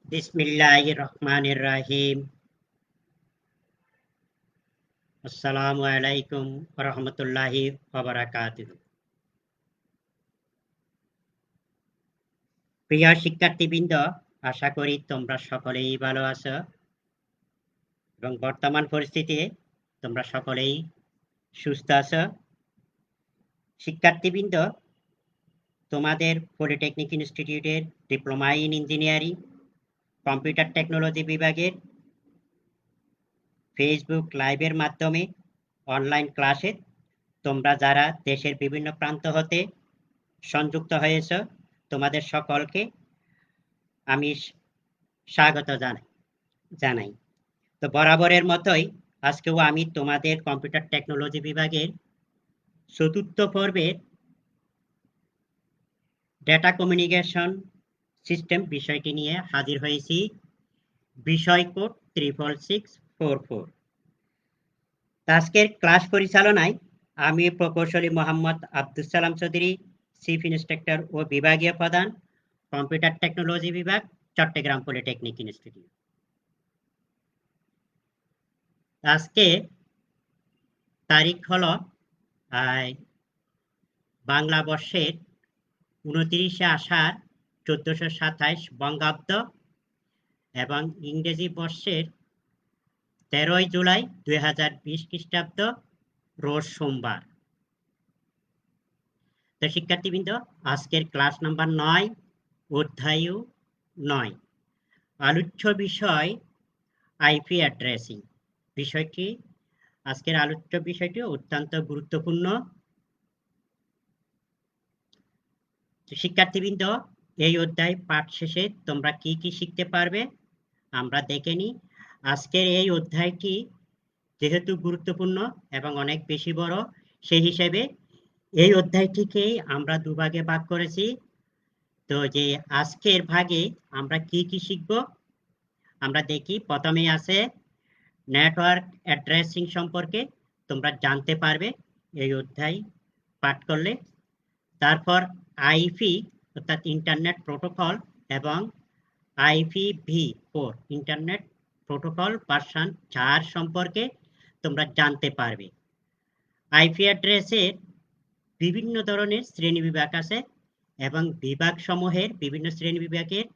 बिस्मिल्लाहिर्रहमानिर्रहीम। अस्सलामु अलैकुम वरहमतुल्लाहि वबरकातुहू। প্রিয় শিক্ষার্থীবৃন্দ, আশা করি তোমরা সকলেই ভালো আছো এবং বর্তমান পরিস্থিতিতে তোমরা সকলেই সুস্থ আছো। শিক্ষার্থীবৃন্দ, তোমাদের পলিটেকনিক ইনস্টিটিউটের diploma in engineering computer technology বিভাগের ফেসবুক লাইভের মাধ্যমে অনলাইন ক্লাসে তোমরা যারা দেশের বিভিন্ন প্রান্ত হতে সংযুক্ত হয়েছ, তোমাদের সকলকে আমি স্বাগত জানাই। তো বরাবরের মতোই আজকেও আমি তোমাদের কম্পিউটার টেকনোলজি বিভাগের চতুর্থ পর্বের ডেটা কমিউনিকেশন সিস্টেম বিষয়টি নিয়ে হাজির হয়েছি। বিষয় কোড 66644। আজকের ক্লাস পরিচালনায় আমি প্রকৌশলী মোহাম্মদ আব্দুল সালাম চৌধুরী, চিফ ইন্সট্রাক্টর ও বিভাগীয় প্রধান, কম্পিউটার টেকনোলজি বিভাগ, চট্টগ্রাম পলিটেকনিক ইনস্টিটিউট। আজকে তারিখ হলো বাংলা বর্ষের 29শে আষাঢ় 1427 বঙ্গাব্দ এবং ইংরেজি বর্ষের 13ই জুলাই 2020 খ্রিস্টাব্দ, রোজ সোমবার। তো শিক্ষার্থীবৃন্দ, আজকের ক্লাস নাম্বার 9, অধ্যায় 9, আলোচ্য বিষয় আইপি অ্যাড্রেসিং। আজকের আলোচ্য বিষয়টি অত্যন্ত গুরুত্বপূর্ণ। শিক্ষার্থীবৃন্দ, এই অধ্যায় পাঠ শেষে তোমরা কি কি শিখতে পারবে আমরা দেখে নিই। আজকের এই অধ্যায়টি যেহেতু গুরুত্বপূর্ণ এবং অনেক বেশি বড়, সেই হিসেবে এই অধ্যায়টিকেই আমরা দুভাগে ভাগ করেছি। তো যে আজকের ভাগে আমরা কি কি শিখব আমরা দেখি। প্রথমে আছে নেটওয়ার্ক অ্যাড্রেসিং সম্পর্কে তোমরা জানতে পারবে এই অধ্যায় পাঠ করলে। তারপর আইপি অর্থাৎ ইন্টারনেট প্রোটোকল এবং IPv4 ইন্টারনেট প্রোটোকল ভার্সন 4 সম্পর্কে তোমরা জানতে পারবে। আইপি অ্যাড্রেসের বিভিন্ন ধরনের শ্রেণীবিভাগ আছে এবং বিভাগ সমূহের বিভিন্ন শ্রেণীবিভাগের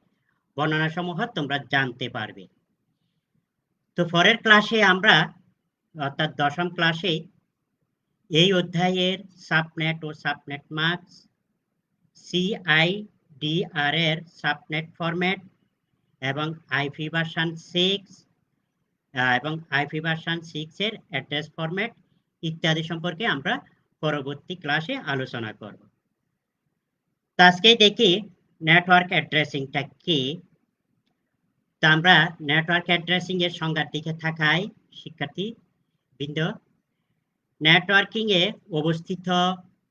বর্ণনা সমূহ তোমরা জানতে পারবে। তো পরের ক্লাসে আমরা অর্থাৎ 10ম ক্লাসে এই অধ্যায়ের সাবনেট ও সাবনেট মাস্ক, CIDR এর সাবনেট ফরম্যাট এবং আইপি ভার্সন 6 এবং আইপি ভার্সন 6 এর অ্যাড্রেস ফরম্যাট ইত্যাদি সম্পর্কে আমরা পরবর্তী ক্লাসে আলোচনা করব। তো আজকে দেখি নেটওয়ার্ক অ্যাড্রেসিংটা কি। তো আমরা নেটওয়ার্ক অ্যাড্রেসিং এর সংজ্ঞার দিকে তাকাই। শিক্ষার্থীবৃন্দ, নেটওয়ার্কিং এ অবস্থিত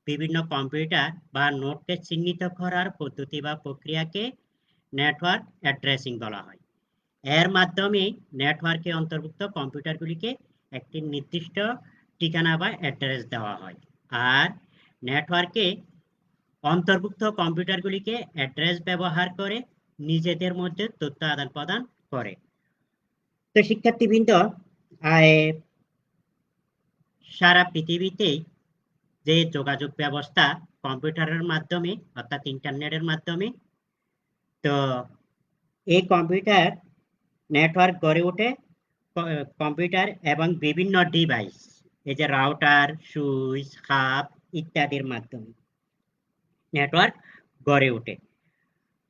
বিভিন্ন কম্পিউটার বা নোডকে চিহ্নিত করার পদ্ধতি বা প্রক্রিয়াকে নেটওয়ার্ক অ্যাড্রেসিং বলা হয়। এর মাধ্যমে নেটওয়ার্কে অন্তর্ভুক্ত কম্পিউটারগুলিকে একটি নির্দিষ্ট ঠিকানা বা অ্যাড্রেস দেওয়া হয়, আর নেটওয়ার্কে অন্তর্ভুক্ত কম্পিউটারগুলিকে অ্যাড্রেস ব্যবহার করে নিজেদের মধ্যে তথ্য আদান প্রদান করে। তো শিক্ষার্থীবৃন্দ, সারা পৃথিবীতে যে যোগাযোগ ব্যবস্থা কম্পিউটারের মাধ্যমে অর্থাৎ ইন্টারনেটের মাধ্যমে, তো এই কম্পিউটার নেটওয়ার্ক গড়ে ওঠে কম্পিউটার এবং বিভিন্ন ডিভাইস, এই যে রাউটার, সুইচ, হাব ইত্যাদির মাধ্যমে নেটওয়ার্ক গড়ে ওঠে।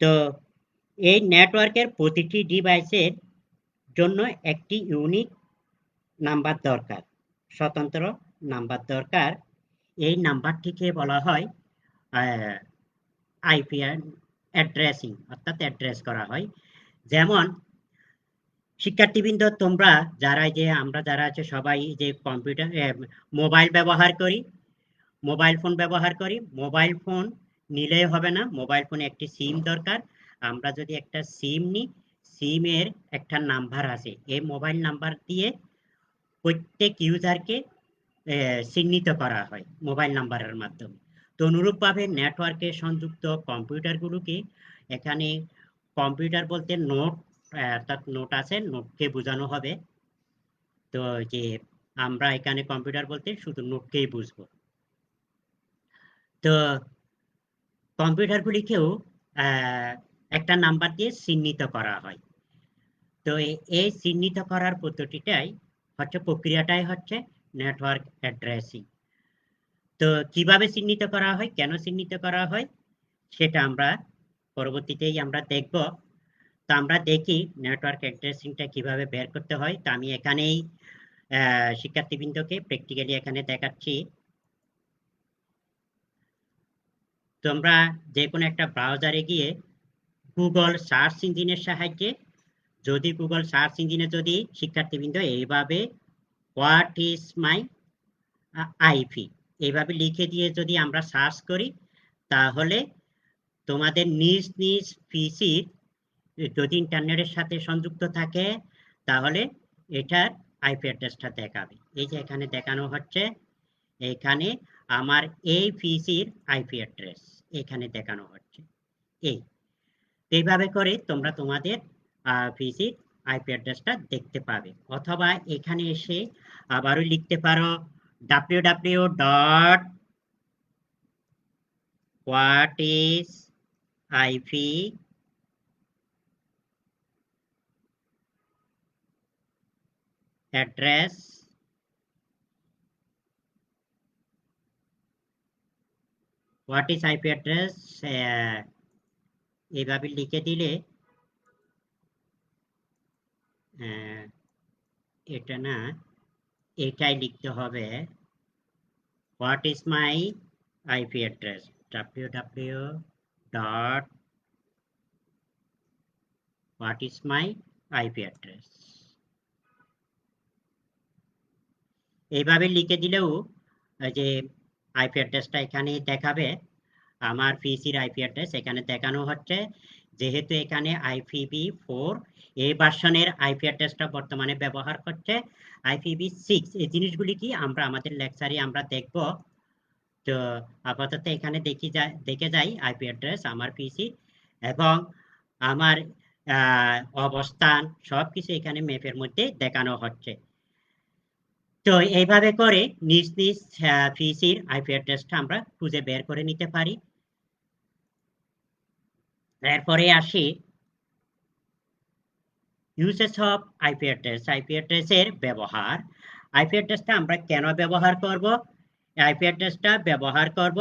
তো এই নেটওয়ার্কের প্রতিটি ডিভাইসের জন্য একটি ইউনিক নাম্বার দরকার, স্বতন্ত্র নাম্বার দরকার। এই নাম্বারটিকে বলা হয় আইপি অ্যাড্রেসিং অর্থাৎ অ্যাড্রেস করা হয়। যেমন শিক্ষার্থীবৃন্দ, তোমরা আমরা যারা আছে সবাই যে কম্পিউটার মোবাইল ব্যবহার করি, মোবাইল ফোন ব্যবহার করি। মোবাইল ফোন নিলেই হবে না, মোবাইল ফোনে একটি সিম দরকার। আমরা যদি একটা সিম নিই, সিমের একটা নাম্বার আছে, এই মোবাইল নাম্বার দিয়ে প্রত্যেক ইউজারকে চিহ্নিত করা হয় মোবাইল নাম্বারের মাধ্যমে। তো অনুরূপভাবে নেটওয়ার্কে সংযুক্ত কম্পিউটারগুলোকে, এখানে কম্পিউটার বলতে নোড অর্থাৎ নোট আছে, নোটকে বোঝানো হবে। তো যে আমরা এখানে কম্পিউটার বলতে শুধু নোটকেই বুঝবো। তো কম্পিউটারগুলিকেও একটা নাম্বার দিয়ে চিহ্নিত করা হয়। তো এই চিহ্নিত করার পদ্ধতিটাই হচ্ছে, প্রক্রিয়াটাই হচ্ছে নেটওয়ার্ক অ্যাড্রেসিং। তো কিভাবে চিহ্নিত করা হয়, কেন চিহ্নিত করা হয়, সেটা আমরা পরবর্তীতেই আমরা দেখব। তো আমরা দেখি নেটওয়ার্ক অ্যাড্রেসিংটা কিভাবে বের করতে হয়। তো আমি এখানেই শিক্ষার্থীবৃন্দকে প্র্যাকটিক্যালি এখানে দেখাচ্ছি। তোমরা যে কোনো একটা ব্রাউজারে গিয়ে গুগল সার্চ ইঞ্জিনের সাহায্যে, যদি গুগল সার্চ ইঞ্জিনে যদি শিক্ষার্থীবৃন্দ এইভাবে হোয়াট ইজ মাই আইপি এইভাবে লিখে দিয়ে যদি আমরা সার্চ করি, তাহলে তোমাদের নিজ নিজ পিসির যদি ইন্টারনেটের সাথে সংযুক্ত থাকে, তাহলে এটার আইপি অ্যাড্রেসটা দেখাবে। এই যে এখানে দেখানো হচ্ছে, এখানে আমার এই পিসির আইপি অ্যাড্রেস এখানে দেখানো হচ্ছে। এইভাবে করে তোমরা তোমাদের পিসির আইপি অ্যাড্রেসটা দেখতে পাবে। অথবা এখানে এসে আবারও লিখতে পারো www.what is IP address what is IP address এইভাবে লিখে দিলে এটা না, এটাই লিখতে হবে, what is my IP address, www.what is my IP address এইভাবে লিখে দিলেও যে আইপি অ্যাড্রেসটা এখানে দেখাবে। আমার পিসির আইপি অ্যাড্রেস এখানে দেখানো হচ্ছে। যেহেতু এখানে IPv4 এই ভার্সনের আইপি অ্যাড্রেসটা বর্তমানে ব্যবহার করছে, IPv6 এই জিনিসগুলি কি আমরা আমাদের লেকচারে আমরা দেখব। তো আপাতত এখানে দেখে যাই আইপি অ্যাড্রেস আমার পিসি এবং আমার অবস্থান সবকিছু এখানে ম্যাপের মধ্যে দেখানো হচ্ছে। তো এইভাবে করে নিজ নিজ পিসির আইপি অ্যাড্রেসটা আমরা খুঁজে বের করে নিতে পারি। এরপরে আসি usage of IP address, IP অ্যাড্রেসের ব্যবহার। আইপি অ্যাড্রেসটা আমরা কেন ব্যবহার করব? আইপি অ্যাড্রেসটা ব্যবহার করব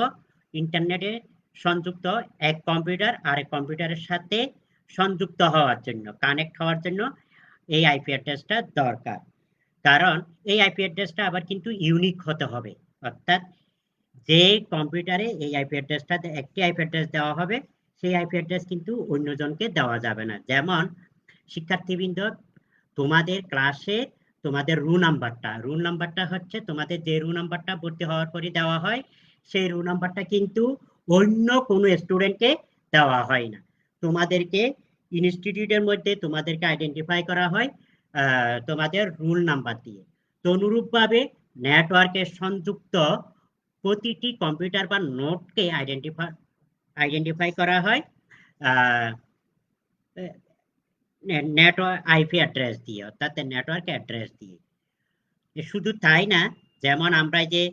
ইন্টারনেটে সংযুক্ত এক কম্পিউটার আরেক কম্পিউটারের সাথে সংযুক্ত হওয়ার জন্য, কানেক্ট হওয়ার জন্য এই আইপি অ্যাড্রেসটা দরকার। কারণ এই আইপি অ্যাড্রেসটা আবার কিন্তু ইউনিক হতে হবে, অর্থাৎ যে কম্পিউটারে এই আইপি অ্যাড্রেসটা একটি আইপি অ্যাড্রেস দেওয়া হবে, সেই আইপি অ্যাড্রেস কিন্তু অন্যজনকে দেওয়া যাবে না। যেমন শিক্ষার্থীবৃন্দ, তোমাদের ক্লাসে তোমাদের রুল নাম্বারটা হচ্ছে তোমাদের যে রুল নাম্বারটা ভর্তি হওয়ার পরে দেওয়া হয়, সেই রুল নাম্বারটা কিন্তু অন্য কোনো স্টুডেন্টকে দেওয়া হয় না। তোমাদেরকে ইনস্টিটিউটের মধ্যে তোমাদেরকে আইডেন্টিফাই করা হয় তোমাদের রুল নাম্বার দিয়ে। তো অনুরূপভাবে নেটওয়ার্কে সংযুক্ত প্রতিটি কম্পিউটার বা নোটকে আইডেন্টিফাই করা হয় নেটওয়ার্ক আইপি অ্যাড্রেস দিয়ে, অর্থাৎ নেটওয়ার্ক অ্যাড্রেস দিয়ে। শুধু তাই না, যেমন আমরা যে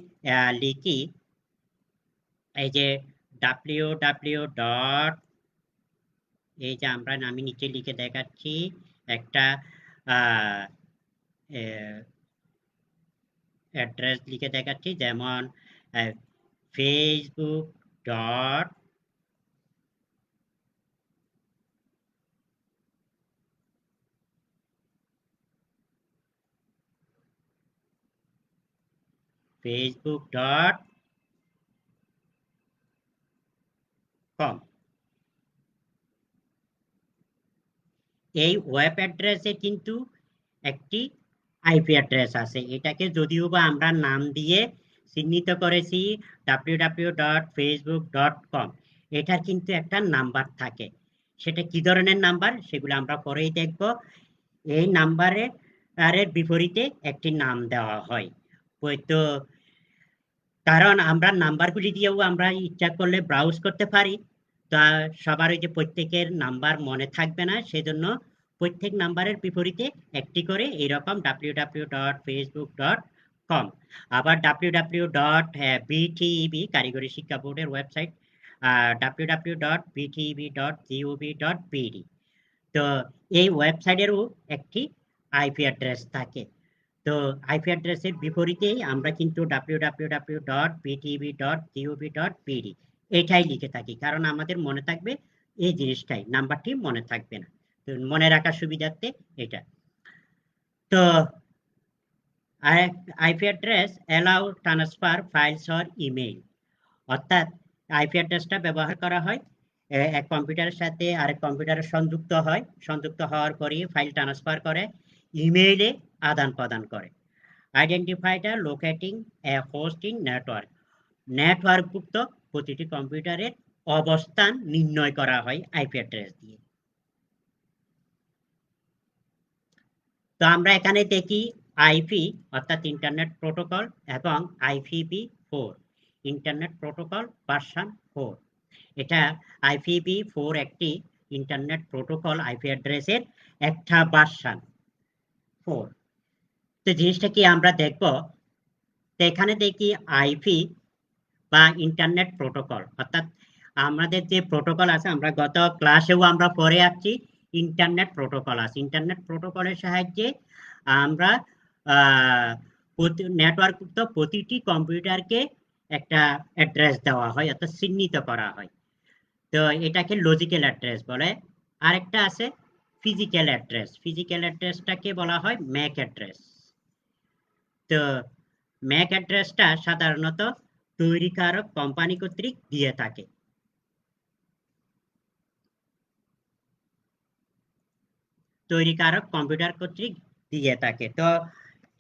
লিখি এই যে www ডট, এই যে আমি নিচে লিখে দেখাচ্ছি একটা অ্যাড্রেস লিখে দেখাচ্ছি, যেমন ফেসবুক ডট facebook.com। এই ওয়েব অ্যাড্রেসে কিন্তু একটি আইপি অ্যাড্রেস আছে। এটাকে যদিও বা আমরা নাম দিয়ে চিহ্নিত করেছি www.facebook.com, এটার কিন্তু একটা নাম্বার থাকে। সেটা কি ধরনের নাম্বার সেগুলো আমরা পরেই দেখব। এই নাম্বারের বিপরীতে একটি নাম দেওয়া হয়। তো কারণ আমরা নাম্বারগুলি দিয়েও আমরা ইচ্ছা করলে ব্রাউজ করতে পারি। তা সবার ওই যে প্রত্যেকের নাম্বার মনে থাকবে না, সেজন্য প্রত্যেক নাম্বারের বিপরীতে একটি করে এরকম www.facebook.com, আবার www.bteb কারিগরি শিক্ষা বোর্ডের ওয়েবসাইট www.bteb.gov.bd। তো এই ওয়েবসাইটেরও একটি আইপি অ্যাড্রেস থাকে। তো আইপি অ্যাড্রেসের বিপরীতেই আমরা কিন্তু www.bteb.gov.bd এটাই লিখে থাকি, কারণ আমাদের মনে থাকবে এই জিনিসটাই, নাম্বারটি মনে থাকবে না, তো মনে রাখার সুবিধার্থে এটা। তো IP address allow transfer files or email, অর্থাৎ আইপি অ্যাড্রেসটা ব্যবহার করা হয় এক কম্পিউটারের সাথে আরেক কম্পিউটারে সংযুক্ত হয়, সংযুক্ত হওয়ার পরে ফাইল ট্রান্সফার করে, ইমেইলে আদান প্রদান করে। আইডেন্টিফাইটা locating a host in network, নেটওয়ার্কভুক্ত প্রতিটি কম্পিউটারের অবস্থান নির্ণয় করা হয় আইপি অ্যাড্রেস দিয়ে। তো আমরা এখানে দেখি আইপি অর্থাৎ ইন্টারনেট প্রোটোকল এবং IPv4 ইন্টারনেট প্রোটোকল ভার্সন 4। এটা IPv4 একটি ইন্টারনেট প্রোটোকল আইপি অ্যাড্রেসের একটা ভার্সন 4। তো জিনিসটা কি আমরা দেখব, তো এখানে দেখি আইপি বা ইন্টারনেট প্রোটোকল, অর্থাৎ আমাদের যে প্রোটোকল আছে আমরা গত ক্লাসেও আমরা পড়ে আসছি ইন্টারনেট প্রোটোকল আছে। ইন্টারনেট প্রোটোকলের সাহায্যে আমরা নেটওয়ার্কযুক্ত প্রতিটি কম্পিউটারকে একটা অ্যাড্রেস দেওয়া হয়, অর্থাৎ চিহ্নিত করা হয়। তো এটাকে লজিক্যাল অ্যাড্রেস বলে। আরেকটা আছে ফিজিক্যাল অ্যাড্রেস, ফিজিক্যাল অ্যাড্রেসটাকে বলা হয় ম্যাক অ্যাড্রেস। তো ম্যাক অ্যাড্রেসটা সাধারণত তৈরিকারক কোম্পানি কর্তৃক দিয়ে থাকে। তৈরিকারক কম্পিউটার কর্তৃক দিয়ে থাকে। তো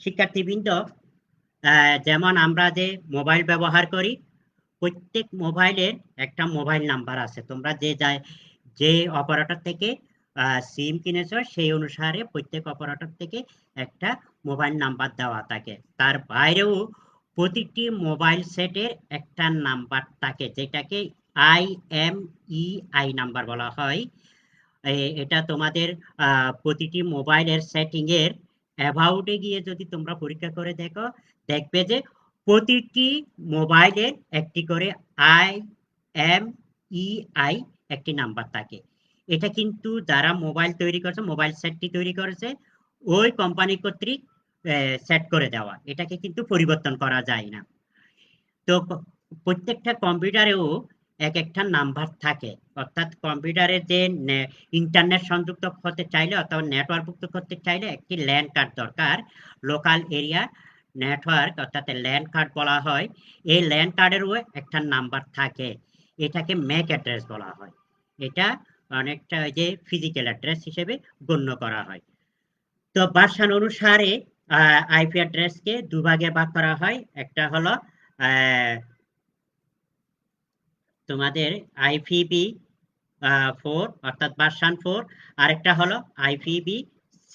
শিক্ষার্থীবৃন্দ, যেমন আমরা যে মোবাইল ব্যবহার করি, প্রত্যেক মোবাইলের একটা মোবাইল নাম্বার আছে। তোমরা যে অপারেটর থেকে সিম কিনেছ সেই অনুসারে প্রত্যেক অপারেটর থেকে একটা মোবাইল নাম্বার দেওয়া থাকে। তার বাইরেও প্রতিটি মোবাইল সেটের একটা নাম্বার থাকে, যেটাকে IMEI নাম্বার বলা হয়। এটা তোমাদের প্রতিটি মোবাইলের সেটিং এর অ্যাবাউটে গিয়ে যদি তোমরা পরীক্ষা করে দেখো, দেখবে যে প্রতিটি মোবাইলের একটি করে IMEI একটি নাম্বার থাকে। এটা কিন্তু যারা মোবাইল তৈরি করেছে, মোবাইল সেটটি তৈরি করেছে, ওই কোম্পানি কর্তৃক সেট করে দেওয়া, এটাকে কিন্তু পরিবর্তন করা যায় না। তো প্রত্যেকটা কম্পিউটারেও এক একটা নাম্বার থাকে, অর্থাৎ কম্পিউটারের যে ইন্টারনেট সংযুক্ত করতে চাইলে অথবা নেটওয়ার্কযুক্ত করতে চাইলে একটি ল্যান কার্ড দরকার, লোকাল এরিয়া নেটওয়ার্ক অর্থাৎ ল্যান কার্ড বলা হয়। এই ল্যান কার্ডেরও একটা নাম্বার থাকে, এটাকে ম্যাক অ্যাড্রেস বলা হয়। এটা অনেকটা যে ফিজিক্যাল অ্যাড্রেস হিসেবে গণ্য করা হয়। তো ভার্সন অনুসারে আইপি অ্যাড্রেসকে দুভাগে ভাগ করা হয়। একটা হলো তোমাদের IPv4 অর্থাৎ ভার্সন 4, আরেকটা হলো IPv6।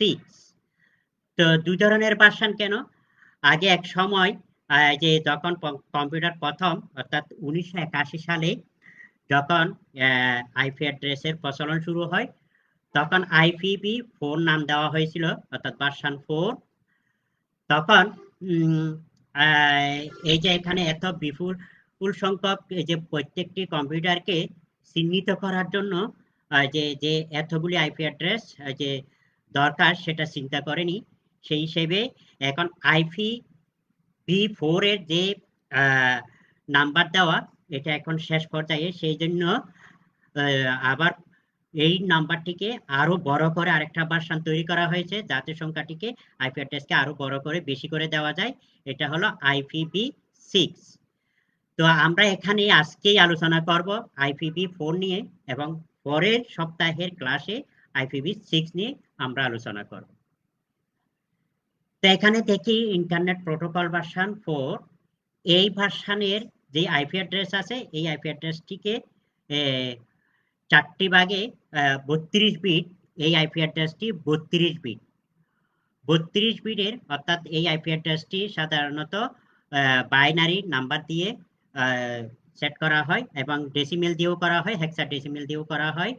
তো দুই ধরনের ভার্সন কেন? আগে এক সময় যে যখন কম্পিউটার প্রথম অর্থাৎ 1981 সালে যখন আইপি অ্যাড্রেসের প্রচলন শুরু হয়, তখন IPv4 নাম দেওয়া হয়েছিল অর্থাৎ ভার্সন 4। তখন এই যে এখানে এত বিপুল সংখ্যক যে প্রত্যেকটি কম্পিউটারকে চিহ্নিত করার জন্য যে এতগুলি আইপি অ্যাড্রেস যে দরকার সেটা চিন্তা করেনি। সেই হিসেবে এখন IPv4 এর যে নাম্বার দেওয়া এটা এখন শেষ পর্যায়ে, সেই জন্য আবার এই নাম্বারটিকে আরো বড় করে আরেকটা ভার্সন তৈরি করা হয়েছে, যাতে সংখ্যাটিকে আইপি অ্যাড্রেসকে আরো বড় করে বেশি করে দেওয়া যায়। এটা হলো IPv6। তো আমরা এখানে আজকেই আলোচনা করব IPv4 নিয়ে, এবং পরের সপ্তাহের ক্লাসে IPv6 নিয়ে আমরা আলোচনা করব। তো এখানে দেখি ইন্টারনেট প্রোটোকল ভার্সন 4। এই ভার্সনের যে আইপি অ্যাড্রেস আছে, এই আইপি অ্যাড্রেসটিকে 4টি ভাগে 32 বিট। এই আইপি অ্যাড্রেসটি 32 বিট। 32 বিটের অর্থাৎ এই আইপি অ্যাড্রেসটি সাধারণত বাইনারি নাম্বার দিয়ে সেট করা হয় এবং ডেসিমেল দিয়েও করা হয়, হেক্সাডেসিমেল দিয়েও করা হয়।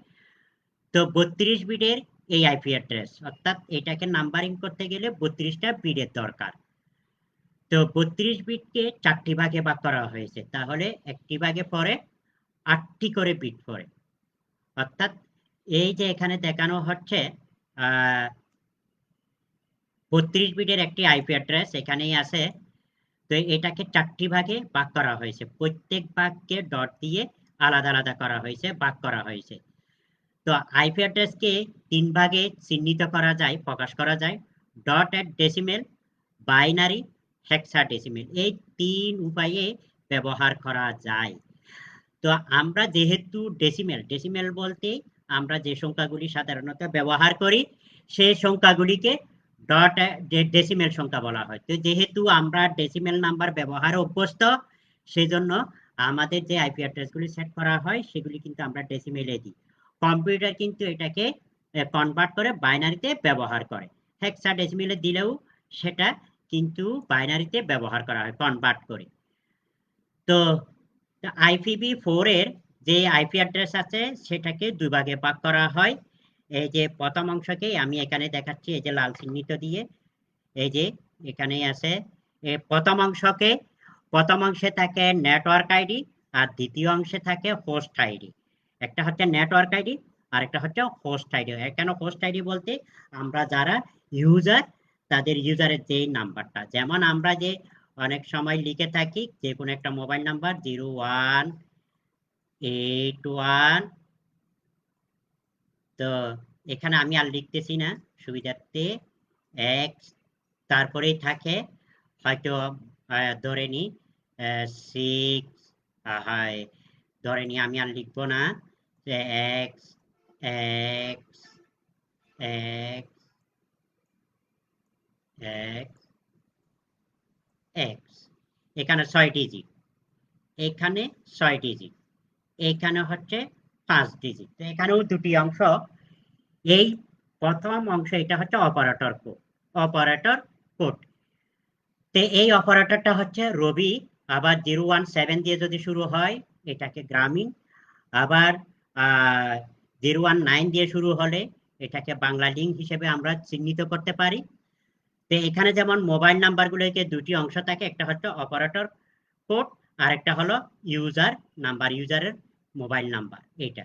তো 32 বিটের এই আইপি অ্যাড্রেস, অর্থাৎ এটাকে নাম্বারিং করতে গেলে 32টা বিটের দরকার। তো 32 বিটকে 4টি ভাগে ভাগ করা হয়েছে, তাহলে একটি ভাগে পড়ে 8টি করে বিট পড়ে। অর্থাৎ এই যে এখানে দেখানো হচ্ছে 32 বিটের একটি আইপি অ্যাড্রেস এখানেই আছে। তো এটাকে 4টি ভাগে ভাগ করা হয়েছে, প্রত্যেক ভাগকে ডট দিয়ে আলাদা আলাদা করা হয়েছে, ভাগ করা হয়েছে। তো আইপি অ্যাড্রেসকে 3 ভাগে চিহ্নিত করা যায়, প্রকাশ করা যায়: ডট এট ডেসিমেল, বাইনারি, হেক্সাডেসিমেল। এই 3 উপায়ে ব্যবহার করা যায়। তো আমরা যেহেতু ডেসিমেল বলতে আমরা যে সংখ্যাগুলি সাধারণত ব্যবহার করি সেই সংখ্যাগুলিকে ডট ডেসিমেল সংখ্যা বলা হয়। তো যেহেতু আমরা ডেসিমেল নাম্বার ব্যবহারে অভ্যস্ত, সেজন্য আমাদের যে আইপি অ্যাড্রেসগুলি সেট করা হয় সেগুলি কিন্তু আমরা ডেসিমেলে দিই। কম্পিউটার কিন্তু এটাকে কনভার্ট করে বাইনারিতে ব্যবহার করে। হেক্সাডেসিমেলে দিলেও সেটা কিন্তু বাইনারিতে ব্যবহার করা হয় কনভার্ট করে। তো IPv4 এর যে আইপি অ্যাড্রেস আছে সেটাকে 2 ভাগে ভাগ করা হয়। এই যে প্রথম অংশকে আমি এখানে দেখাচ্ছি, এই যে লাল চিহ্নিত দিয়ে, এই যে এখানেই আছে। প্রথম অংশে থাকে নেটওয়ার্ক আইডি আর দ্বিতীয় অংশে থাকে হোস্ট আইডি। একটা হচ্ছে নেটওয়ার্ক আইডি আর একটা হচ্ছে হোস্ট আইডি। কেন হোস্ট আইডি বলতে, আমরা যারা ইউজার তাদের ইউজারের যে নাম্বারটা, যেমন আমরা যে অনেক সময় লিখে থাকি যে কোনো একটা মোবাইল নাম্বার 0181। তো এখানে আমি আর লিখতেছি না সুবিধার্থে, এক্স তারপরেই থাকে হয়তো ধরে নি 6, হয় ধরে নি, আমি আর লিখবো না যে x x x x x. এখানে 6 ডিজিট, এখানে 6 ডিজিট, এখানে হচ্ছে 5 ডিজিট। তো এখানেও দুটি অংশ। এই প্রথম অংশ এটা হচ্ছে অপারেটর কোড, অপারেটর কোড। তো এই অপারেটরটা হচ্ছে রবি। আবার 017 দিয়ে যদি শুরু হয় এটাকে গ্রামীণ, আবার 019 দিয়ে শুরু হলে এটাকে বাংলা লিঙ্ক হিসেবে আমরা চিহ্নিত করতে পারি। তো এখানে যেমন মোবাইল নাম্বারগুলোকে দুটি অংশ থাকে, একটা হচ্ছে অপারেটর কোড আর একটা হলো ইউজার নাম্বার, ইউজারের মোবাইল নাম্বার এটা।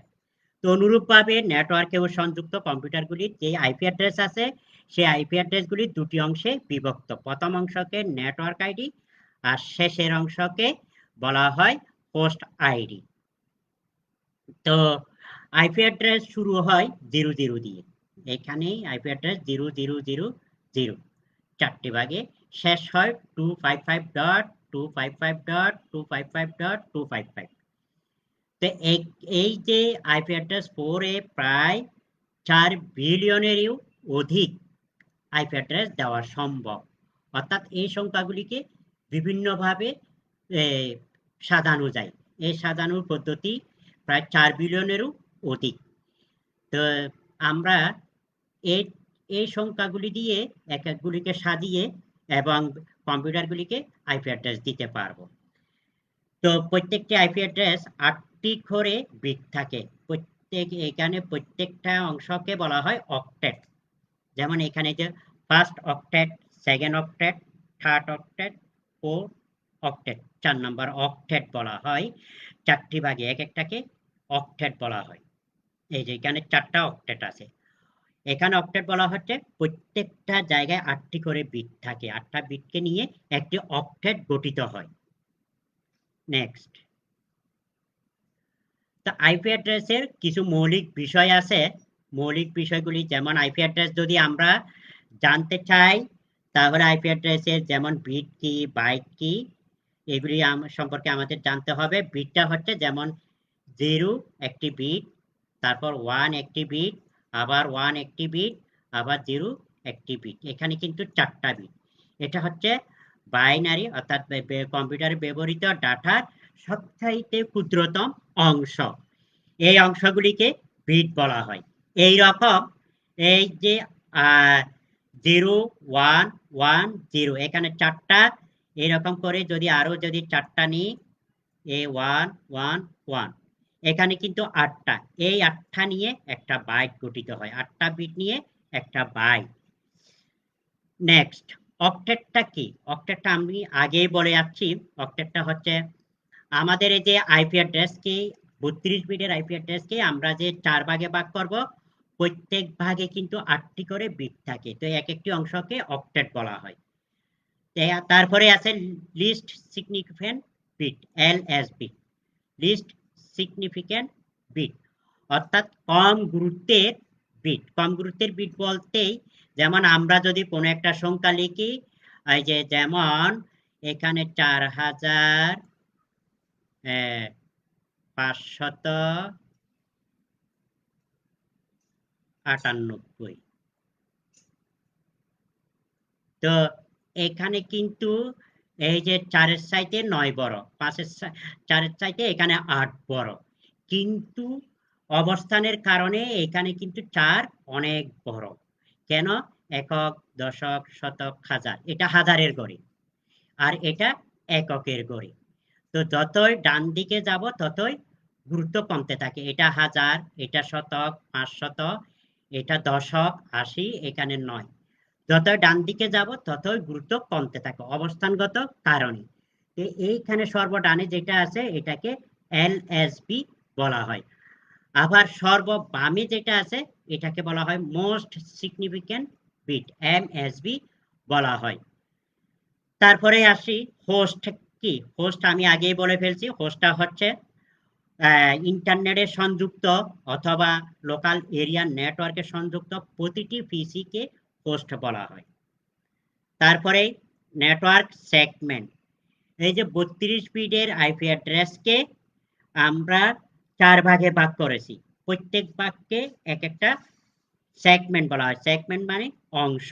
তো অনুরূপভাবে নেটওয়ার্কেও সংযুক্ত কম্পিউটারগুলির যে আইপি অ্যাড্রেস আছে সেই আইপি অ্যাড্রেসগুলি দুটি অংশে বিভক্ত। প্রথম অংশকে নেটওয়ার্ক আইডি আর শেষের অংশকে বলা হয় হোস্ট আইডি। তো আইপি অ্যাড্রেস শুরু হয় 00 দিয়ে, এখানেই আইপি অ্যাড্রেস 0000 4টি ভাগে, শেষ হয় 255.255.255.255। তো এই যে আইপি অ্যাড্রেস 4 এ প্রায় 4 বিলিয়নেরও অধিক আইপি অ্যাড্রেস দেওয়া সম্ভব। অর্থাৎ এই সংখ্যাগুলিকে বিভিন্নভাবে সাজানো যায়। এই সাজানোর পদ্ধতি প্রায় 4 বিলিয়নেরও অধিক। তো আমরা এই এই সংখ্যাগুলি দিয়ে এক একগুলিকে সাজিয়ে এবং কম্পিউটারগুলিকে আইপি অ্যাড্রেস দিতে পারবো। তো প্রত্যেকটি আইপি অ্যাড্রেস 8টি করে বিট থাকে। এখানে প্রত্যেকটা অংশকে বলা হয় অক্টেট। যেমন এখানে যে first octet, second octet, third octet, fourth octet, 4 নম্বর অক্টেট বলা হয়। 4টি ভাগে এক একটাকে অক্টেট বলা হয়। এই যে এখানে 4টা অক্টেট আছে। এখানে অক্টেট বলা হচ্ছে প্রত্যেকটা জায়গায় 8টি করে বিট থাকে, 8টা বিটকে নিয়ে একটি অক্টেট গঠিত হয়। নেক্সট, তো আইপি অ্যাড্রেসের কিছু মৌলিক বিষয় আছে। মৌলিক বিষয়গুলি যেমন আইপি অ্যাড্রেস যদি আমরা জানতে চাই তাহলে আইপি অ্যাড্রেসের যেমন বিট কি, বাইট কি, এগুলি সম্পর্কে আমাদের জানতে হবে। বিটটা হচ্ছে যেমন 0 একটি বিট, তারপর 1 একটি বিট, আবার 1 একটি বিট, আবার 0 একটি বিট। এখানে কিন্তু 4টা বিট। এটা হচ্ছে বাইনারি অর্থাৎ কম্পিউটারে ব্যবহৃত ডাটার সবচাইতে ক্ষুদ্রতম অংশ। এই অংশগুলিকে বিট বলা হয়। এই রকম এই যে 0 1 1 0 এখানে 4টা, এরকম করে যদি আরো যদি 4টা নিই, A1 1 1, এখানে কিন্তু 8টা, এই 8টা নিয়ে একটা বাইট গঠিত হয়, 8টা বিট নিয়ে একটা বাইট। নেক্সট, অক্টেটটা কি? অক্টেটটা আমি আগেই বলে যাচ্ছি। অক্টেটটা হচ্ছে আমাদের এই যে আইপি অ্যাড্রেসকে, 32 বিটের আইপি অ্যাড্রেসকে আমরা যে 4 ভাগে ভাগ করব, প্রত্যেক ভাগে কিন্তু 8টি করে বিট থাকে, তো এক একটি অংশকে অক্টেট বলা হয়। তারপরে আছে least significant bit, LSB, least significant bit, অর্থাৎ কম গুরুত্বের বিট। কম গুরুত্বের বিট বলতেই যেমন আমরা যদি কোনো একটা সংখ্যা লিখি, এই যে যেমন এখানে 4598, তো এখানে কিন্তু এই যে 4-এর চাইতে 9 বড়, 4-এর চাইতে এখানে 8 বড়, কিন্তু অবস্থানের কারণে এখানে কিন্তু 4 অনেক বড়। কেন? একক, দশক, শতক, হাজার, এটা হাজারের ঘড়ি, আর এটা এককের ঘড়ি। তো যতই ডান দিকে যাব ততই গুরুত্ব কমতে থাকে। এটা হাজার, এটা শতক, 500, এটা দশক, 80, এখানে 9। যতই ডান দিকে যাব ততই গুরুত্ব কমতে থাকে অবস্থানগত কারণে। এইখানে সর্বডানে যেটা আছে এটাকে এলএসবি বলা হয়। আবার সর্ববামে যেটা আছে এটাকে বলা হয় মোস্ট সিগনিফিক্যান্ট বিট, এমএসবি বলা হয়। তারপরে আসি হোস্ট কি? হোস্ট আমি আগেই বলে ফেলছি, হোস্টটা হচ্ছে ইন্টারনেটে সংযুক্ত অথবা লোকাল এরিয়া নেটওয়ার্কে সংযুক্ত প্রতিটি পিসিকে হোস্ট বলা হয়। তারপরে নেটওয়ার্ক সেগমেন্ট, এই যে 32 বিটের আইপি অ্যাড্রেসকে আমরা 4 ভাগে ভাগ করেছি, প্রত্যেক ভাগকে এক একটা সেগমেন্ট বলা হয়। সেগমেন্ট মানে অংশ।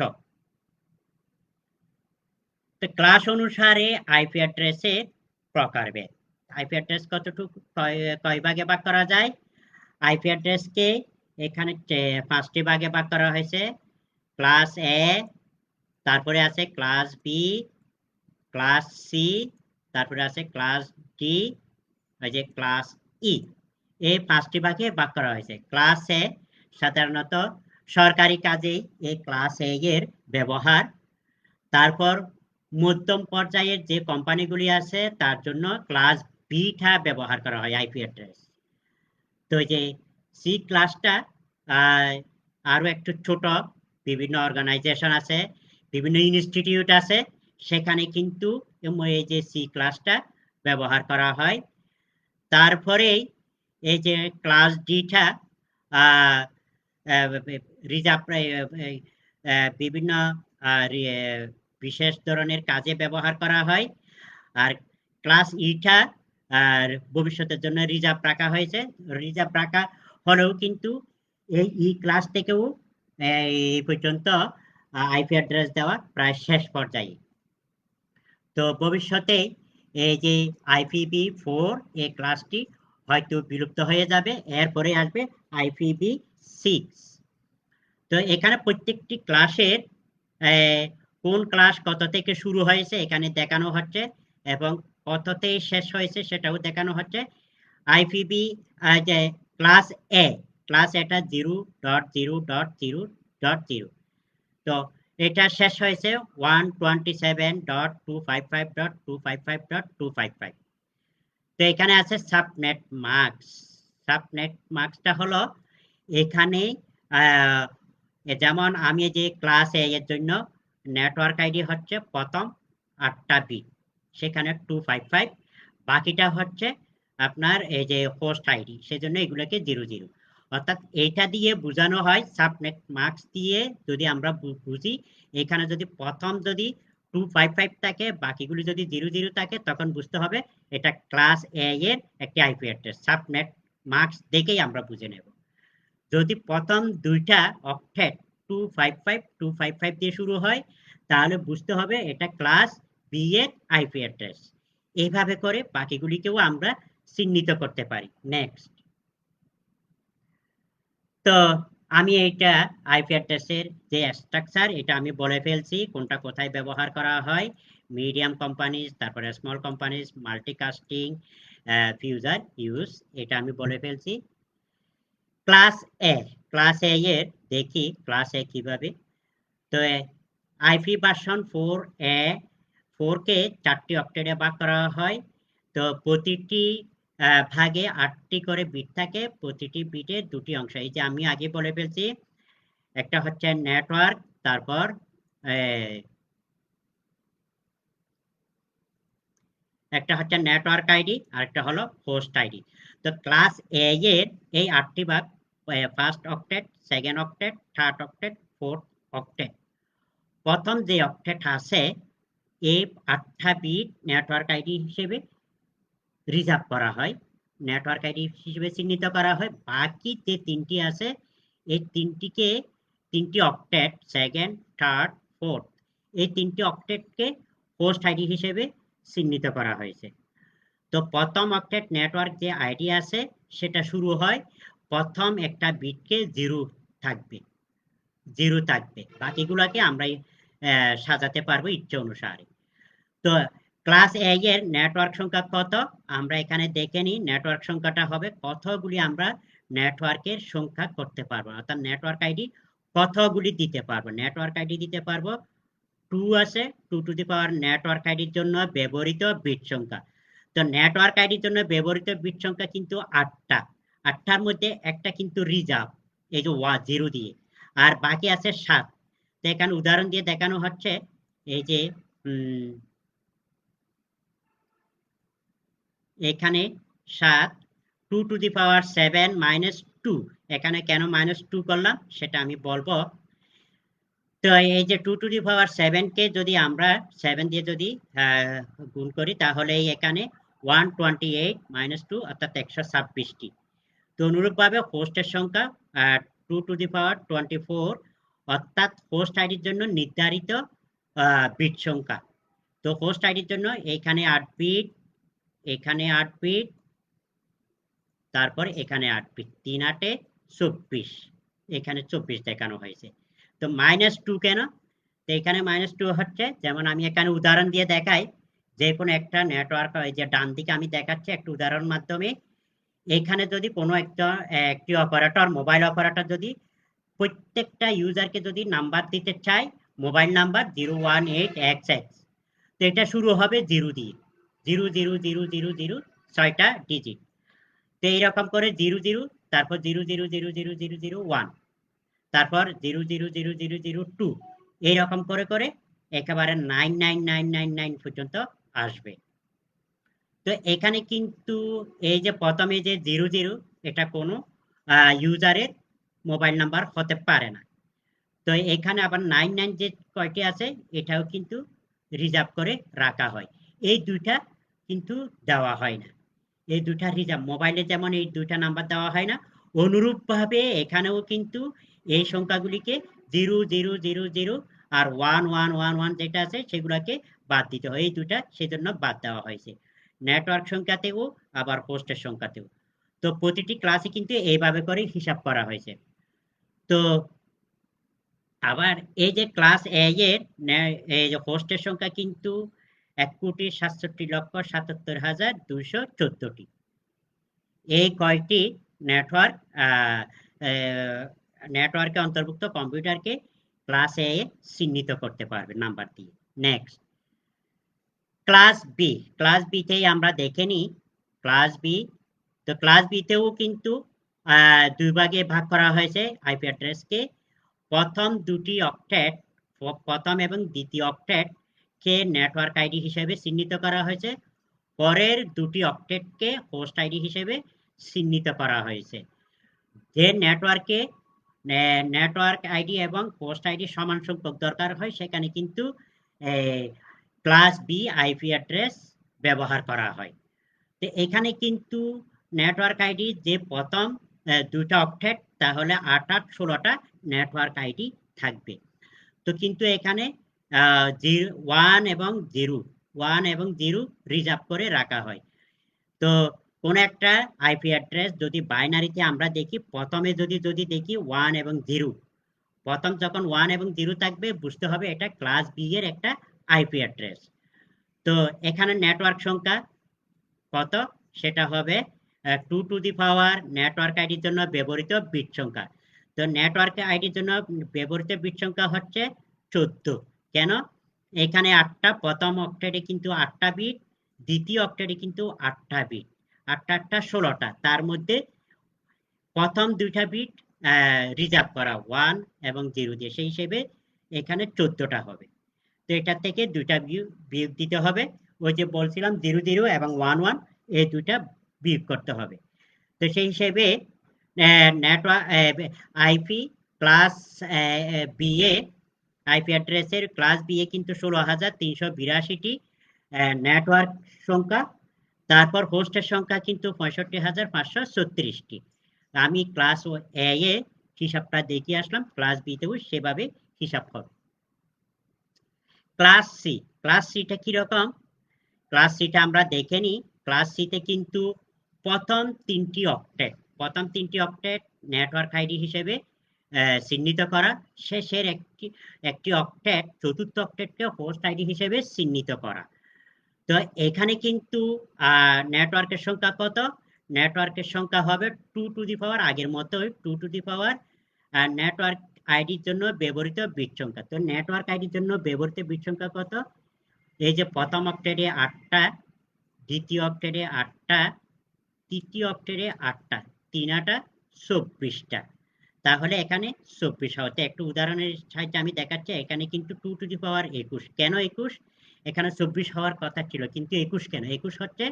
তো ক্লাস অনুসারে আইপি অ্যাড্রেসের প্রকারভেদ। আইপি অ্যাড্রেস কতটুকু কয় ভাগে ভাগ করা যায়? আইপি অ্যাড্রেসকে এখানে 5টি ভাগে ভাগ করা হয়েছে। ক্লাস এ, তারপরে আছে ক্লাস বি, ক্লাস সি, তারপরে আছে ক্লাস ডি, এই যে ক্লাস ই। এই 5টি ভাগে ভাগ করা হয়েছে। ক্লাস এ সাধারণত সরকারি কাজে এই ক্লাস এ এর ব্যবহার। তারপর মধ্যম পর্যায়ের যে কোম্পানিগুলি আছে তার জন্য ক্লাস বিটা ব্যবহার করা হয় আইপি অ্যাড্রেস। তো যে সি ক্লাসটা আরো একটু ছোট, বিভিন্ন অর্গানাইজেশন আছে, বিভিন্ন ইনস্টিটিউট আছে, সেখানে কিন্তু এই যে সি ক্লাসটা ব্যবহার করা হয়। তারপরে এই যে ক্লাস ডিটা রিজার্ভ, বিভিন্ন বিশেষ ধরনের কাজে ব্যবহার করা হয়। আর ক্লাস ইটা আর ভবিষ্যতের জন্য রিজার্ভ রাখা হয়েছে। রিজার্ভ রাখা হলেও কিন্তু এই ই ক্লাস থেকেও এই পর্যন্ত আইপি অ্যাড্রেস দেওয়া প্রায় শেষ পর্যায়ে। তো ভবিষ্যতে এই যে IPv4 এই ক্লাসটি হয়তো বিলুপ্ত হয়ে যাবে, এরপরে আসবে IPv6। তো এখানে প্রত্যেকটি ক্লাসের কোন ক্লাস কত থেকে শুরু হয়েছে এখানে দেখানো হচ্ছে, এবং কততে শেষ হয়েছে সেটাও দেখানো হচ্ছে। আইপিভি যে ক্লাস এ, ক্লাস এটা 0.0.0.0, তো এটা শেষ হয়েছে 127.255.255.255। তো এখানে আছে সাবনেট মাস্ক। সাবনেট মাস্কটা হলো এখানে যেমন আমি যে ক্লাস এ এর জন্য নেটওয়ার্ক আইডি হচ্ছে প্রথম 8টা বিট, সেখানে 255, বাকিটা হচ্ছে আপনার এই যে হোস্ট আইডি, সেজন্য এগুলোকে 00। অর্থাৎ এইটা দিয়ে বোঝানো হয়, সাবনেট মাস্ক দিয়ে যদি আমরা বুঝি, এখানে যদি প্রথম যদি 255 থাকে, বাকিগুলি যদি 00 থাকে, তখন বুঝতে হবে এটা ক্লাস এ এর একটি আইপি অ্যাড্রেস। সাবনেট মাস্ক দেখেই আমরা বুঝে নেব। যদি প্রথম দুইটা অক্টেট 255 দিয়ে শুরু হয়, তাহলে বুঝতে হবে এটা ক্লাস বি এর আইপি অ্যাড্রেস। এইভাবে করে বাকিগুলিকেও আমরা চিহ্নিত করতে পারি। নেক্সট, তো আমি এইটা আইপি অ্যাড্রেসের যে স্ট্রাকচার এটা আমি বলে ফেলছি, কোনটা কোথায় ব্যবহার করা হয়। মিডিয়াম কোম্পানিজ, তারপরে স্মল কোম্পানিজ, মাল্টিকাস্টিং, ফিউজার ইউজ, এটা আমি বলে ফেলছি। ক্লাস এ, ক্লাস এ এর দেখি ক্লাস এ কিভাবে। তো আইপি ভার্সন 4 এ 4কে 4টি অক্টেটে ভাগ করা হয়। তো প্রতিটি ভাগে 8টি করে বিট থাকে, প্রতিটি বিটে 2টি অংশ। এই যে আমি আগে বলে ফেলছি, একটা হচ্ছে নেটওয়ার্ক, তারপর একটা হচ্ছে নেটওয়ার্ক আইডি আর একটা হলো হোস্ট আইডি। তো ক্লাস এ এর এই 8টি ভাগ, first octet, second octet, third octet, fourth octet. প্রথম যে অক্টেট আছে এই 8টা বিট নেটওয়ার্ক আইডি হিসেবে রিজার্ভ করা হয়, নেটওয়ার্ক আইডি হিসেবে চিহ্নিত করা হয়। বাকি যে 3টি আছে এই 3টি অক্টেট, সেকেন্ড, থার্ড, ফোর্থ, এই 3টি অক্টেটকে হোস্ট আইডি হিসেবে চিহ্নিত করা হয়েছে। তো প্রথম অক্টেট নেটওয়ার্ক যে আইডি আছে সেটা শুরু হয়, প্রথম একটা বিটকে 0 থাকবে, 0 থাকবে, বাকিগুলোকে আমরা সাজাতে পারবো ইচ্ছে অনুসারে। তো ক্লাস এ এর নেটওয়ার্ক সংখ্যা কত আমরা এখানে দেখে নিই। নেটওয়ার্ক সংখ্যাটা হবে কতগুলি আমরা নেটওয়ার্কের সংখ্যা করতে পারবো, অর্থাৎ নেটওয়ার্ক আইডি কতগুলি দিতে পারবো। নেটওয়ার্ক আইডি দিতে পারবো 2 আছে, 2 টু দি পাওয়ার নেটওয়ার্ক আইডির জন্য ব্যবহৃত বিট সংখ্যা। তো নেটওয়ার্ক আইডির জন্য ব্যবহৃত বিট সংখ্যা কিন্তু 8টা, 8টার মধ্যে একটা কিন্তু রিজার্ভ, এই যে 0 দিয়ে, আর বাকি আছে 7। তো এখানে উদাহরণ দিয়ে দেখানো হচ্ছে, এই যে এখানে 7, 2 টু দি পাওয়ার 7 মাইনাস 2। এখানে কেন মাইনাস 2 করলাম সেটা আমি বলবো। তো এই যে 2 টু দি পাওয়ার 7 কে যদি আমরা 7 দিয়ে যদি গুণ করি তাহলে এখানে 128 মাইনাস 2 অর্থাৎ 126টি। তো অনুরূপভাবে হোস্টের সংখ্যা 2 টু দি পাওয়ার 24, অর্থাৎ হোস্ট আইডির জন্য নির্ধারিত বিট সংখ্যা। তো হোস্ট আইডির জন্য এখানে 8 বিট, এখানে 8 বিট, তারপর এখানে 8 বিট, 3 8 24, এখানে 24 দেখানো হয়েছে। তো -2 কেন? তো এখানে -2 হচ্ছে, যেমন আমি এখানে উদাহরণ দিয়ে দেখাই, যে কোনো একটা নেটওয়ার্ক, এই যে ডান দিকে আমি দেখাচ্ছি একটা উদাহরণ মাধ্যমে। এখানে যদি কোনো একটি অপারেটর, মোবাইল অপারেটর যদি প্রত্যেকটা ইউজারকে যদি নাম্বার দিতে চায়, মোবাইল নাম্বার 018XX, তো এটা শুরু হবে 0 দিয়ে, 00000, 6টা ডিজিট। তো এইরকম করে 00, তারপর 0000001, তারপর 0000002, এইরকম করে করে একেবারে 99999 পর্যন্ত আসবে। তো এখানে কিন্তু এই যে প্রথমে যে 00, এটা কোনো ইউজারের মোবাইল নাম্বার হতে পারে না। তো এখানে আবার 99 যে কয়টি আছে এটাও কিন্তু রিজার্ভ করে রাখা হয়, এই দুইটা কিন্তু দেওয়া হয় না। এই দুইটা রিজার্ভ, মোবাইলে যেমন এই দুইটা নাম্বার দেওয়া হয় না, অনুরূপভাবে এখানেও কিন্তু এই সংখ্যাগুলিকে 0000 আর 1111 যেটা আছে সেগুলোকে বাদ দিতে হয়, এই দুইটা সেজন্য বাদ দেওয়া হয়েছে, নেটওয়ার্ক সংখ্যাতেও আবার হোস্টের সংখ্যাতেও। তো প্রতিটি ক্লাসে কিন্তু এইভাবে করে হিসাব করা হয়েছে। তো আবার এই যে ক্লাস এ এর এই যে হোস্টের সংখ্যা কিন্তু 1,67,77,214টি। এই কয়টি নেটওয়ার্ক নেটওয়ার্কে অন্তর্ভুক্ত কম্পিউটারকে ক্লাস এ চিহ্নিত করতে পারবে নাম্বার দিয়ে। নেক্সট ক্লাস বি, ক্লাস বিতেই আমরা দেখে নিই ক্লাস বি। তো ক্লাস বিতেও কিন্তু 2 ভাগে ভাগ করা হয়েছে আইপি অ্যাড্রেসকে। প্রথম দুটি অক্টেট, প্রথম এবং দ্বিতীয় অক্টেট কে নেটওয়ার্ক আইডি হিসেবে চিহ্নিত করা হয়েছে, পরের দুটি অক্টেটকে হোস্ট আইডি হিসেবে চিহ্নিত করা হয়েছে। যে নেটওয়ার্কে নেটওয়ার্ক আইডি এবং হোস্ট আইডি সমান সংখ্যক দরকার হয় সেখানে কিন্তু ক্লাস বি আইপি অ্যাড্রেস ব্যবহার করা হয়। তো এখানে কিন্তু নেটওয়ার্ক আইডি যে প্রথম দুটা অক্টেট, তাহলে 8 8 16টা নেটওয়ার্ক আইডি থাকবে। তো কিন্তু এখানে 1 এবং 0 রিজার্ভ করে রাখা হয়। তো কোন একটা আইপি অ্যাড্রেস যদি বাইনারিতে আমরা দেখি, প্রথমে যদি দেখি 1 এবং 0, প্রথম যখন 1 এবং 0 থাকবে বুঝতে হবে এটা ক্লাস বি এর একটা আইপি অ্যাড্রেস। তো এখানে নেটওয়ার্ক সংখ্যা কত? সেটা হবে 2 টু দি পাওয়ার নেটওয়ার্ক আইডির জন্য ব্যবহৃত বিট সংখ্যা। তো নেটওয়ার্ক আইডির জন্য ব্যবহৃত বিট সংখ্যা হচ্ছে 14। কেন? এখানে 8টা, প্রথম অক্টেটে কিন্তু 8টা বিট, দ্বিতীয় অক্টেটে কিন্তু 8টা বিট, 8টা 8টা 16টা, তার মধ্যে প্রথম 2টা বিট রিজার্ভ করা 1 এবং 0 দিয়ে, সেই হিসেবে এখানে 14টা হবে। তো এটা থেকে 2টা বিয়োগ দিতে হবে, ওই যে বলছিলাম 0 0 এবং 1 1, এই 2টা বিয়োগ করতে হবে। তো সেই হিসেবে network IP class BA, IP অ্যাড্রেসের ক্লাস বিএ কিন্তু 16,382টি নেটওয়ার্ক সংখ্যা, তারপর হোস্টের সংখ্যা কিন্তু 65,536টি। আমি ক্লাস এ হিসাবটা দেখিয়ে আসলাম, ক্লাস বিতেও সেভাবে হিসাব হবে। ক্লাস সি, ক্লাস সিটা কিরকম? ক্লাস সিটা আমরা দেখে নিই। ক্লাস সিতে কিন্তু প্রথম 3টি অক্টেট নেটওয়ার্ক আইডি হিসেবে চিহ্নিত করা, শেষের একটি অক্টেট, চতুর্থ অক্টেটকে হোস্ট আইডি হিসেবে চিহ্নিত করা। তো এখানে কিন্তু নেটওয়ার্কের সংখ্যা কত? নেটওয়ার্কের সংখ্যা হবে 2 টু দি পাওয়ার, আগের মতোই 2 টু দি পাওয়ার নেটওয়ার্ক আইডির জন্য ব্যবহৃত বিট সংখ্যা। তো নেটওয়ার্ক আইডির জন্য ব্যবহৃত বিট সংখ্যা কত? এই যে প্রথম অক্টেটে 8টা, দ্বিতীয় অক্টেটে 8টা, তৃতীয় অক্টেটে 8টা, 3 8 24টা। তাহলে এখানে 24 হতে, একটু উদাহরণের সাহায্যে আমি দেখাচ্ছি। এখানে কিন্তু 2 টু দি পাওয়ার 21। কেন 21? এখানে 24 হওয়ার কথা ছিল, কিন্তু 21 কেন? 21 হচ্ছে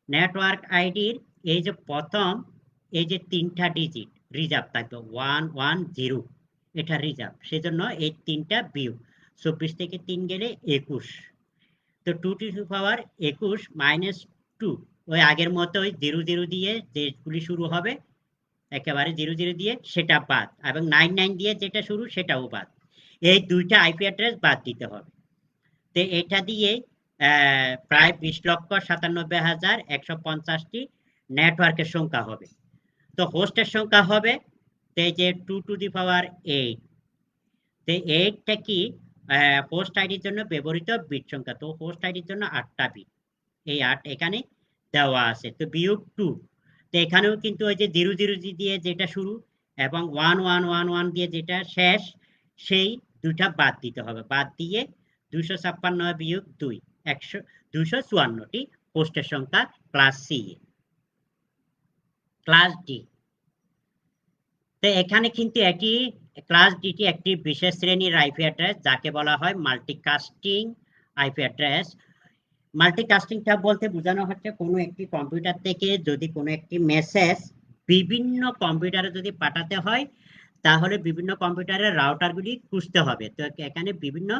নেটওয়ার্ক আইডির এই যে প্রথম এই যে 3টা ডিজিট রিজার্ভ থাকবে, 1 1 0, এটা রিজার্ভ, সেজন্য এই 3টা বিয়োগ, 24 থেকে 3 গেলে 21। তো 2 টু দি পাওয়ার 21 মাইনাস 2, ওই আগের মতোই 0 0 দিয়ে যেগুলি শুরু হবে একেবারে 0 0 দিয়ে সেটা বাদ, এবং 9 9 দিয়ে যেটা শুরু সেটাও বাদ, এই 2টা আইপি অ্যাড্রেস বাদ দিতে হবে। তো এটা দিয়ে প্রায় 20,97,150টি নেটওয়ার্কের সংখ্যা হবে। তো হোস্টের সংখ্যা হবে এই যে 2 টু দি পাওয়ার 8। তো 8টা কি হোস্ট আইডির জন্য ব্যবহৃত বিট সংখ্যা। তো হোস্ট আইডির জন্য 8টা বিট, এই 8 এখানে দেওয়া আছে। তো বিয়োগ 2, তো এখানেও কিন্তু ওই যে 0 0 দিয়ে যেটা শুরু এবং 1 1 1 1 দিয়ে যেটা শেষ, সেই 2টা বাদ দিতে হবে। বাদ দিয়ে 256 বিয়োগ 2, 254টি হোস্টের সংখ্যা ক্লাস সি। ক্লাস ডি, তো এখানে কিন্তু এটি ক্লাস ডিটি একটি বিশেষ শ্রেণীর আইপি অ্যাড্রেস, যাকে বলা হয় মাল্টিকাস্টিং আইপি অ্যাড্রেস। মাল্টিকাস্টিংটা বলতে বোঝানো হচ্ছে কোনো একটি কম্পিউটার থেকে যদি কোনো একটি মেসেজ বিভিন্ন কম্পিউটারে যদি পাঠাতে হয়, তাহলে বিভিন্ন কম্পিউটারের রাউটারগুলি খুঁজতে হবে। তো এখানে বিভিন্ন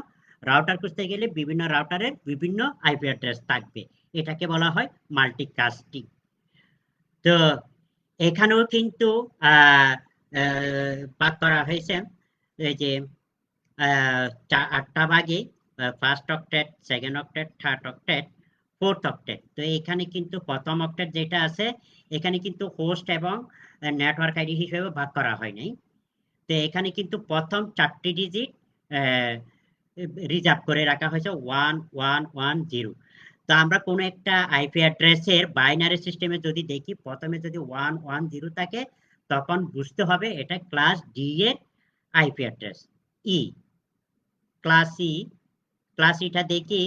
রাউটার খুঁজতে গেলে বিভিন্ন রাউটারের বিভিন্ন আইপি অ্যাড্রেস থাকবে, এটাকে বলা হয় মাল্টিকাস্টিং। তো এখানেও কিন্তু ভাগ করা হয়েছে এই যে 8টা ভাগে, first octet, second octet, third octet, fourth octet. তো এখানে কিন্তু প্রথম অক্টেট যেটা আছে, এখানে কিন্তু হোস্ট এবং নেটওয়ার্ক আইডি হিসেবে ভাগ করা হয় নাই। তো এখানে কিন্তু প্রথম 4টি ডিজিট রিজার্ভ করে রাখা হয়েছে 1 1 1 0। তো আমরা কোনো একটা আইপি অ্যাড্রেসের বাইনারি সিস্টেমে যদি দেখি, প্রথমে যদি 1 1 0 থাকে, তখন বুঝতে হবে এটা ক্লাস ডি এর আইপি অ্যাড্রেস। ই, ক্লাস ই, ক্লাস ইটা দেখি,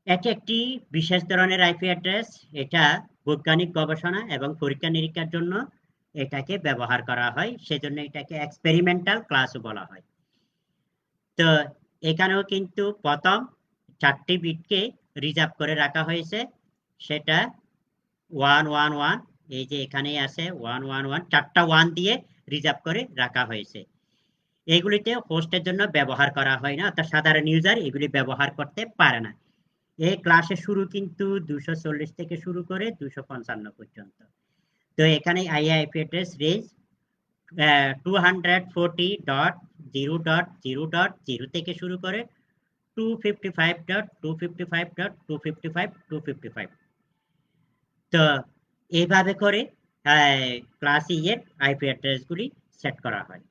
এটি একটি বিশেষ ধরনের আইপি অ্যাড্রেস। এটা বৈজ্ঞানিক গবেষণা এবং পরীক্ষা নিরীক্ষার জন্য এটাকে ব্যবহার করা হয়, সেজন্য এটাকে এক্সপেরিমেন্টাল ক্লাসও বলা হয়। তো এখানেও কিন্তু প্রথম 4টি বিটকে রিজার্ভ করে রাখা হয়েছে, সেটা 1 1 1, এই যে এখানেই আছে 1 1 1, 4টা 1 দিয়ে রিজার্ভ করে রাখা হয়েছে। এগুলিতে হোস্টের জন্য ব্যবহার করা হয় না, অর্থাৎ সাধারণ ইউজার এগুলি ব্যবহার করতে পারে না। এই ক্লাসের শুরু কিন্তু 240 থেকে শুরু করে 255 পর্যন্ত। তো এখানে আইপি অ্যাড্রেস রেঞ্জ 240.0.0.0 থেকে শুরু করে 255.255.255.255। তো এইভাবে করে ক্লাস ই এর আইপি অ্যাড্রেসগুলি সেট করা হয়।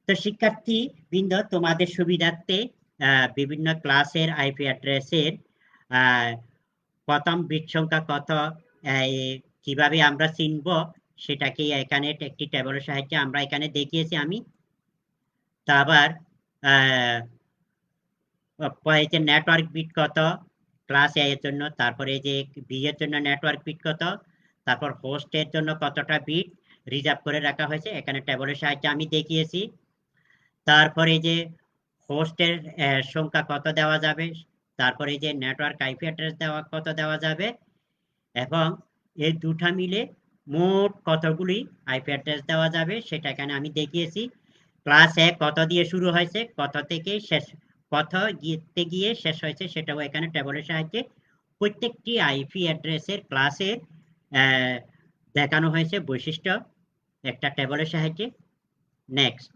তো শিক্ষার্থী বৃন্দ, তোমাদের সুবিধার্থে বিভিন্ন ক্লাসের আইপি অ্যাড্রেসের প্রথম বিট সংখ্যা কত, কিভাবে আমরা চিনব সেটাকে এখানে একটি টেবিলের সাহায্যে আমরা এখানে দেখিয়েছি আমি। তা আবার নেটওয়ার্ক বিট কত ক্লাস এ এর জন্য, তারপরে যে বি এর জন্য নেটওয়ার্ক বিট কত, তারপর হোস্টের জন্য কতটা বিট রিজার্ভ করে রাখা হয়েছে এখানে টেবিলের সাহায্যে আমি দেখিয়েছি। তারপরে যে হোস্টের সংখ্যা কত দেওয়া যাবে, তারপরে যে নেটওয়ার্ক আইপি অ্যাড্রেস কত দেওয়া যাবে, এবং এই দুটা মিলে মোট কতগুলি আইপি অ্যাড্রেস দেওয়া যাবে সেটা এখানে আমি দেখিয়েছি। ক্লাস এ কত দিয়ে শুরু হয়েছে, কত থেকে শেষ, কত গিয়ে শেষ হয়েছে সেটাও এখানে টেবিলের সাহায্যে প্রত্যেকটি আইপি অ্যাড্রেসের ক্লাসের দেখানো হয়েছে বৈশিষ্ট্য একটা টেবিলের সাহায্যে। নেক্সট,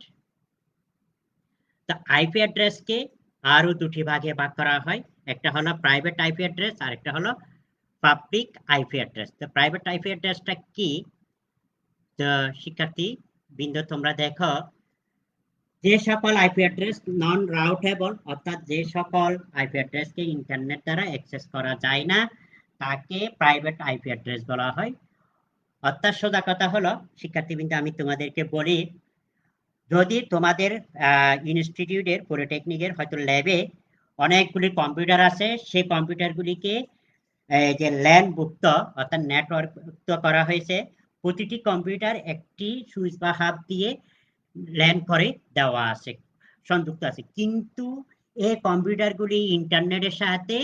তো আইপি অ্যাড্রেসকে আরো দুটি ভাগে ভাগ করা হয়, একটা হলো প্রাইভেট আইপি অ্যাড্রেস আর একটা হলো পাবলিক আইপি অ্যাড্রেস। তো প্রাইভেট আইপি অ্যাড্রেসটা কি? তো শিক্ষার্থী বিন্দু তোমরা দেখো, যে সকল আইপি অ্যাড্রেস নন রাউটেবল, অর্থাৎ যে সকল আইপি অ্যাড্রেসকে ইন্টারনেট দ্বারা অ্যাক্সেস করা যায় না তাকে প্রাইভেট আইপি অ্যাড্রেস বলা হয়। অর্থাৎ সোজা কথা হলো শিক্ষার্থীবৃন্দ, আমি তোমাদেরকে বলি, যদি তোমাদের ইনস্টিটিউটের পলিটেকনিকের হয়তো ল্যাবে অনেকগুলি কম্পিউটার আছে, সেই কম্পিউটারগুলিকে যে ল্যান মুক্ত অর্থাৎ নেটওয়ার্ক মুক্ত করা হয়েছে, প্রতিটি কম্পিউটার একটি সুইচ বা হাব দিয়ে ল্যান করে দেওয়া আছে, সংযুক্ত আছে, কিন্তু এই কম্পিউটারগুলি ইন্টারনেটের সাথে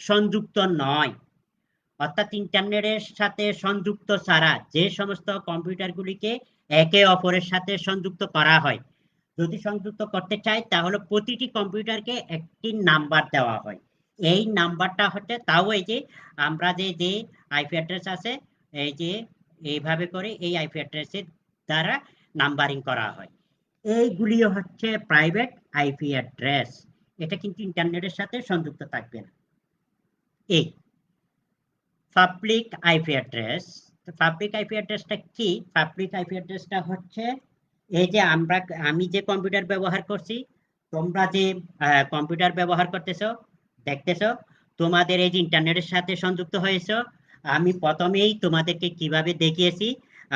সংযুক্ত নয়। অর্থাৎ ইন্টারনেটের সাথে সংযুক্ত ছাড়া যে সমস্ত কম্পিউটারগুলিকে একে অপরের সাথে সংযুক্ত করা হয়, যদি সংযুক্ত করতে চাই তাহলে প্রতিটি কম্পিউটারকে একটি নাম্বার দেওয়া হয়। এই নাম্বারটা হচ্ছে, তাও এই যে আমরা যে আইপি অ্যাড্রেস আছে, এই যে এইভাবে করে এই আইপি অ্যাড্রেসের দ্বারা নাম্বারিং করা হয়। এইগুলি হচ্ছে প্রাইভেট আইপি অ্যাড্রেস, এটা কিন্তু ইন্টারনেটের সাথে সংযুক্ত থাকবে না। এই public IP address, public IP অ্যাড্রেসটা কি? পাবলিক আইপি অ্যাড্রেসটা হচ্ছে এই যে আমি যে কম্পিউটার ব্যবহার করছি, তোমরা যে কম্পিউটার ব্যবহার করতেছো দেখতেছো, তোমাদের এই যে ইন্টারনেটের সাথে সংযুক্ত হয়েছে, আমি প্রথমেই তোমাদেরকে কিভাবে দেখিয়েছি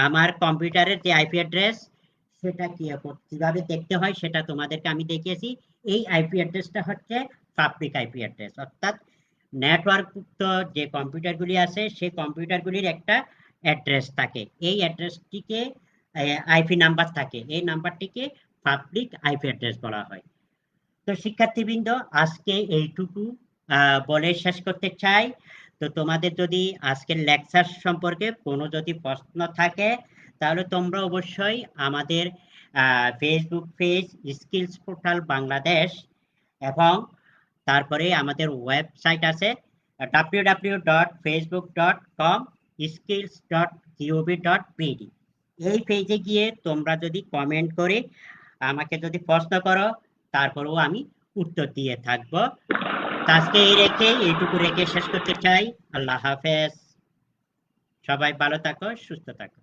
আমার কম্পিউটারের যে আইপি অ্যাড্রেস সেটা কিভাবে দেখতে হয় সেটা তোমাদেরকে আমি দেখিয়েছি। এই আইপি অ্যাড্রেসটা হচ্ছে পাবলিক আইপি অ্যাড্রেস, অর্থাৎ নেটওয়ার্কযুক্ত যে কম্পিউটারগুলি আছে সেই কম্পিউটারগুলির একটা অ্যাড্রেস থাকে, এই অ্যাড্রেসটিকে আইপি নাম্বার থাকে, এই নাম্বারটিকে পাবলিক আইপি অ্যাড্রেস বলা হয়। তো শিক্ষার্থীবৃন্দ, আজকে এইটুকু বলে শেষ করতে চাই। তো তোমাদের যদি আজকের লেকচার সম্পর্কে কোনো যদি প্রশ্ন থাকে তাহলে তোমরা অবশ্যই আমাদের Facebook page skills portal Bangladesh এবং তারপরে আমাদের ওয়েবসাইট আছে www.facebook.com/skills.gov.pd, এই পেজে গিয়ে তোমরা যদি কমেন্ট করে আমাকে যদি প্রশ্ন করো তারপরেও আমি উত্তর দিয়ে থাকবো। আজকে এইটুকু রেখে শেষ করতে চাই। আল্লাহ হাফেজ, সবাই ভালো থাকো, সুস্থ থাকো।